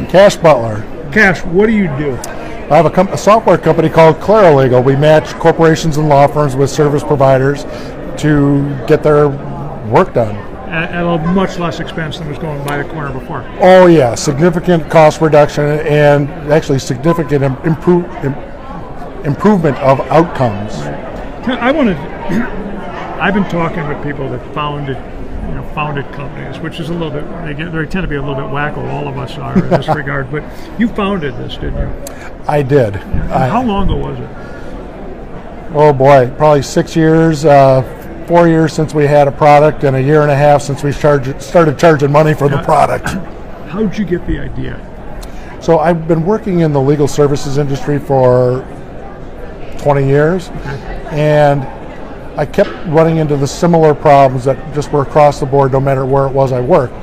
Cash Butler. Cash, what do you do? I have a software company called ClariLegal. We match corporations and law firms with service providers to get their work done. At a much less expense than was going by the corner before. Oh yeah, significant cost reduction and actually significant improvement of outcomes. I've been talking with people that founded companies, which is a little bit, they tend to be a little bit wacko, all of us are in this regard, but you founded this, didn't you? I did. How long ago was it? Oh boy, probably 6 years, 4 years since we had a product, and a year and a half since we started charging money for the product. How'd you get the idea? So I've been working in the legal services industry for 20 years, and I kept running into the similar problems that just were across the board no matter where it was I worked.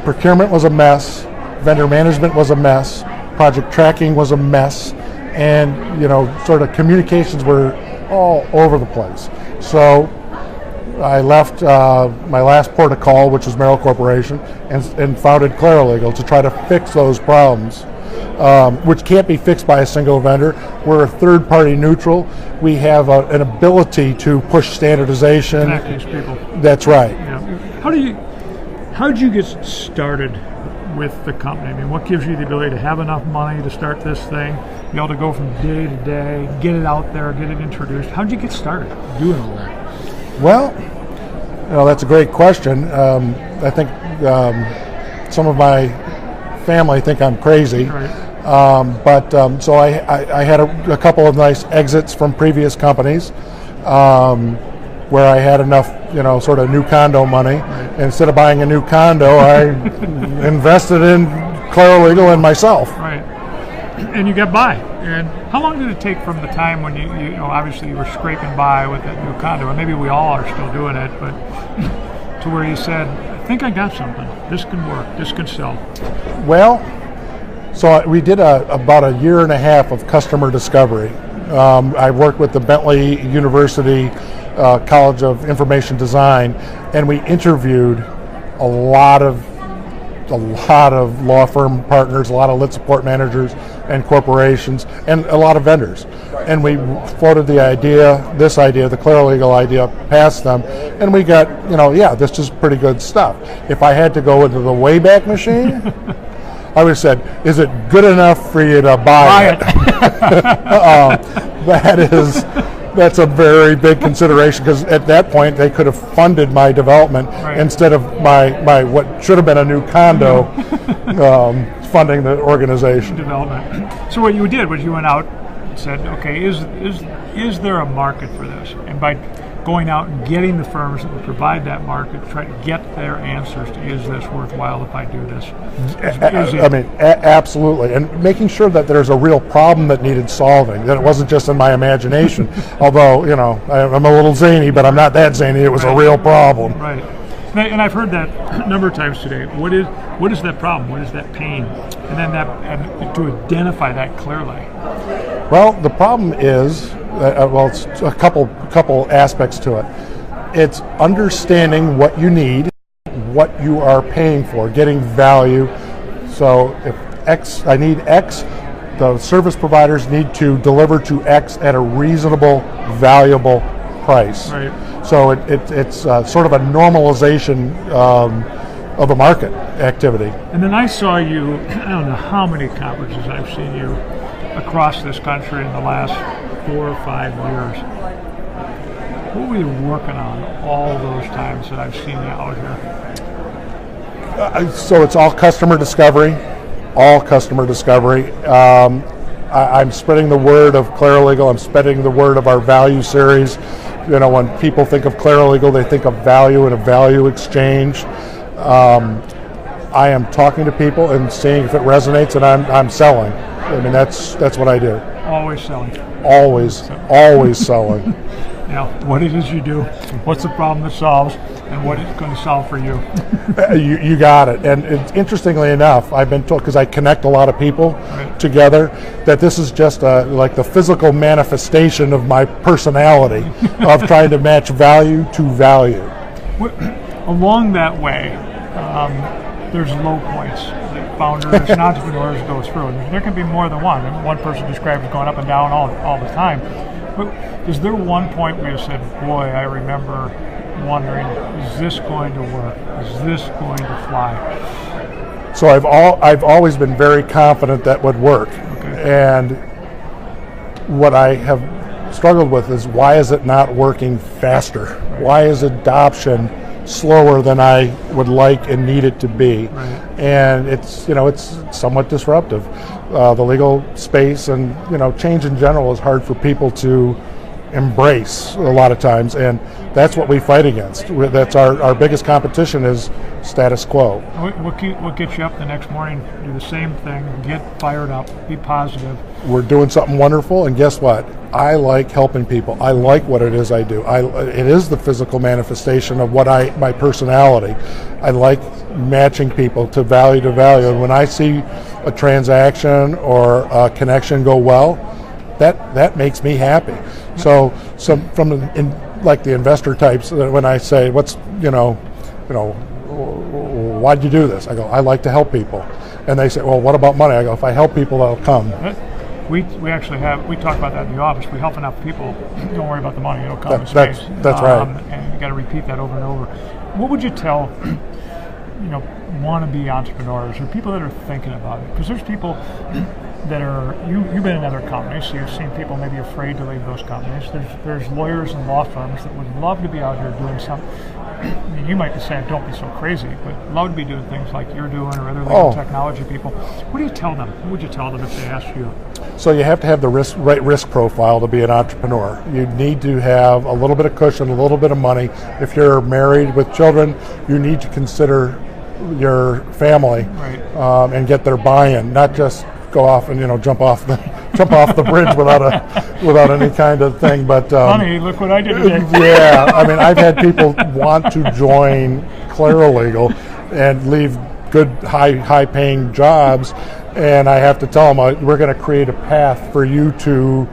Procurement was a mess, vendor management was a mess, project tracking was a mess, and sort of communications were all over the place. So I left my last port of call, which was Merrill Corporation, and founded ClariLegal to try to fix those problems, which can't be fixed by a single vendor. We're a third-party neutral. We have an ability to push standardization. Connect these people. That's right. Yeah. How did you get started with the company? I mean, what gives you the ability to have enough money to start this thing, be able to go from day to day, get it out there, get it introduced? How did you get started doing all that? Well, that's a great question. I think some of my family think I'm crazy. Right. So I had a couple of nice exits from previous companies where I had enough, sort of new condo money. Right. And instead of buying a new condo, I invested in ClariLegal and myself. Right. And you got by. And how long did it take from the time when you obviously you were scraping by with that new condo, and maybe we all are still doing it, but to where you said, I think I got something. This can work. This can sell. Well, so we did about a year and a half of customer discovery. I worked with the Bentley University College of Information Design, and we interviewed a lot of law firm partners, a lot of lit support managers and corporations, and a lot of vendors. And we floated the ClariLegal idea past them, and we got, this is pretty good stuff. If I had to go into the Wayback Machine, I would have said, is it good enough for you to buy it? That's a very big consideration, because at that point they could have funded my development instead of my what should have been a new condo funding the organization. Development. So what you did was you went out and said, okay, is there a market for this? And by going out and getting the firms that would provide that market, try to get their answers to, is this worthwhile if I do this? Absolutely. And making sure that there's a real problem that needed solving, that it wasn't just in my imagination. Although, I'm a little zany, but I'm not that zany. It was a real problem. Right. And I've heard that a number of times today. What is that problem? What is that pain? And then and to identify that clearly. Well, the problem is, it's a couple aspects to it. It's understanding what you need, what you are paying for, getting value. So if I need X, the service providers need to deliver to X at a reasonable, valuable price. Right. So it's sort of a normalization of a market activity. And then I saw you, I don't know how many conferences I've seen you across this country in the last 4 or 5 years. What were you working on all those times that I've seen you out here? So it's all customer discovery. I'm spreading the word of ClariLegal. I'm spreading the word of our value series. When people think of ClariLegal, they think of value and a value exchange. I am talking to people and seeing if it resonates, and I'm selling. That's what I do. Always selling. Always selling. What it is you do, what's the problem that solves, and what it's going to solve for you. You got it. And interestingly enough, I've been told, because I connect a lot of people together, that this is just like the physical manifestation of my personality of trying to match value to value. Along that way, there's low points. founders and entrepreneurs go through. And there can be more than one. And one person describes going up and down all the time. But is there one point where you said, boy, I remember wondering, is this going to work? Is this going to fly? So I've always been very confident that would work. Okay. And what I have struggled with is, why is it not working faster? Right. Why is adoption slower than I would like and need it to be? Right. And it's somewhat disruptive. The legal space and change in general is hard for people to embrace a lot of times, and that's what we fight against. That's our biggest competition is status quo. What gets you up the next morning, do the same thing, get fired up, be positive. We're doing something wonderful, and guess what? I like helping people. I like what it is I do. It is the physical manifestation of my personality. I like matching people to value, and when I see a transaction or a connection go well, that makes me happy. So like the investor types, when I say, why'd you do this? I go, I like to help people. And they say, well, what about money? I go, if I help people, they'll come. We talk about that in the office. We help enough people. Don't worry about the money; it'll come in space. That's right. And you got to repeat that over and over. What would you tell, wannabe entrepreneurs or people that are thinking about it? Because there's people that are you've been in other companies, so you've seen people maybe afraid to leave those companies. There's lawyers and law firms that would love to be out here doing something. I mean, you might be saying, don't be so crazy, but love to be doing things like you're doing or other legal technology people. What do you tell them? What would you tell them if they asked you? So you have to have the right risk profile to be an entrepreneur. You need to have a little bit of cushion, a little bit of money. If you're married with children, you need to consider your family, right, and get their buy-in, not just go off and jump off the bridge without any kind of thing. But honey, look what I did today. Yeah, I mean, I've had people want to join ClariLegal and leave good high-paying jobs, and I have to tell them, we're going to create a path for you to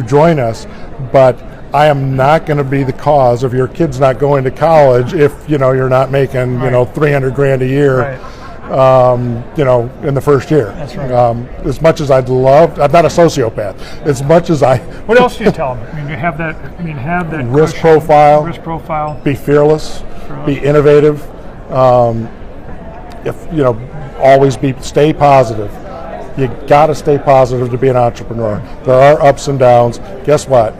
join us, but I am not going to be the cause of your kids not going to college if you're not making $300,000 a year. Right. In the first year. That's right. As much as I'd love, I'm not a sociopath. As much as I. What else do you tell them? I mean, have that risk cushion, profile. Risk profile. Be fearless. Be innovative. Always stay positive. You got to stay positive to be an entrepreneur. There are ups and downs. Guess what?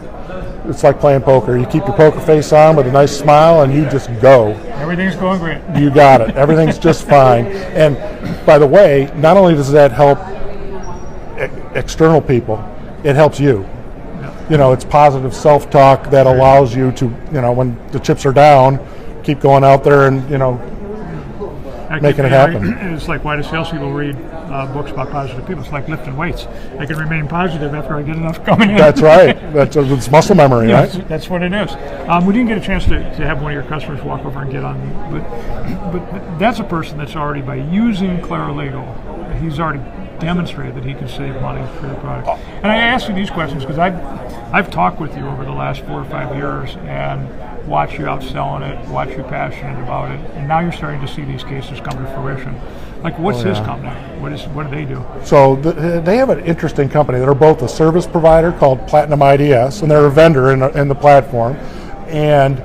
It's like playing poker. You keep your poker face on with a nice smile, and you just go. Everything's going great. You got it. Everything's just fine. And by the way, not only does that help external people, it helps you. Yeah. It's positive self-talk that allows you to, when the chips are down, keep going out there and, making it happen. It's like, why do salespeople read books about positive people? It's like lifting weights. I can remain positive after I get enough coming in. That's right. It's muscle memory, yeah, right? That's what it is. We didn't get a chance to have one of your customers walk over and get on me, but that's a person that's already, by using ClariLegal, he's already demonstrated that he can save money for the product. And I ask you these questions because I've talked with you over the last 4 or 5 years and watch you out selling it, watch you passionate about it, and now you're starting to see these cases come to fruition. Like, what's his company? What do they do? So they have an interesting company. They're both a service provider called Platinum IDS, and they're a vendor in the platform. And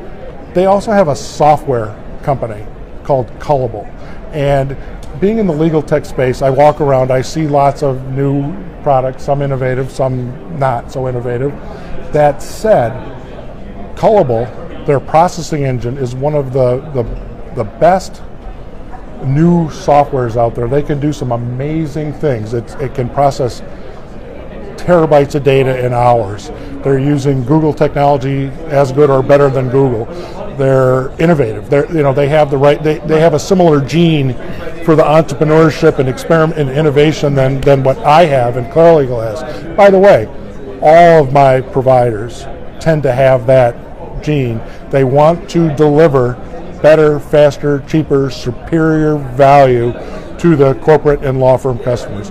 they also have a software company called Cullable. And being in the legal tech space, I walk around, I see lots of new products, some innovative, some not so innovative. That said, Cullable, their processing engine, is one of the best new softwares out there. They can do some amazing things. It can process terabytes of data in hours. They're using Google technology as good or better than Google. They're innovative. They have they have a similar gene for the entrepreneurship and experiment and innovation than what I have and ClariLegal has. By the way, all of my providers tend to have that gene. They want to deliver better, faster, cheaper, superior value to the corporate and law firm customers.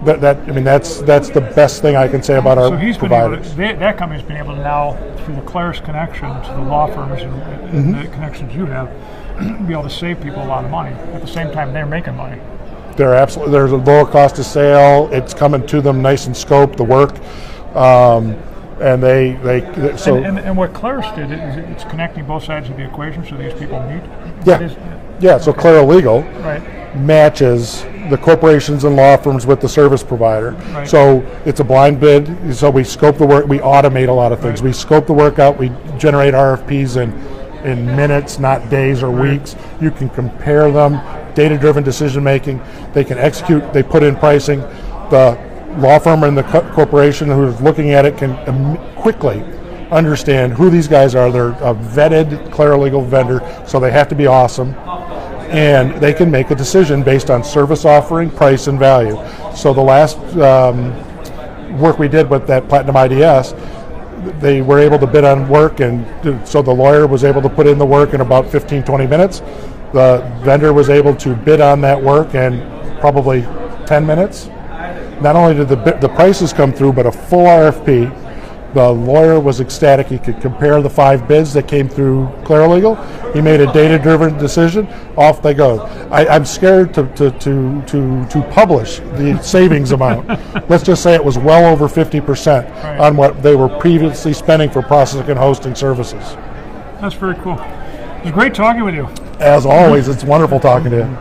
That's the best thing I can say about our providers. That company's been able to now, through the Claris connection to the law firms and the connections you have, be able to save people a lot of money. At the same time, they're making money. There's a lower cost of sale. It's coming to them nice and scoped, the work. And and what Claris did is it's connecting both sides of the equation so these people meet. So ClariLegal matches the corporations and law firms with the service provider. Right. So it's a blind bid. So we scope the work. We automate a lot of things. Right. We scope the work out. We generate RFPs in minutes, not days or weeks. You can compare them. Data-driven decision making. They can execute. They put in pricing. The law firm and the corporation who's looking at it can quickly understand who these guys are. They're a vetted ClariLegal vendor, so they have to be awesome. And they can make a decision based on service offering, price, and value. So the last work we did with that Platinum IDS, they were able to bid on work, and so the lawyer was able to put in the work in about 15, 20 minutes. The vendor was able to bid on that work in probably 10 minutes. Not only did the prices come through, but a full RFP. The lawyer was ecstatic. He could compare the 5 bids that came through ClariLegal. He made a data-driven decision. Off they go. I'm scared to publish the savings amount. Let's just say it was well over 50% on what they were previously spending for processing and hosting services. That's very cool. It was great talking with you. As always, it's wonderful talking to you.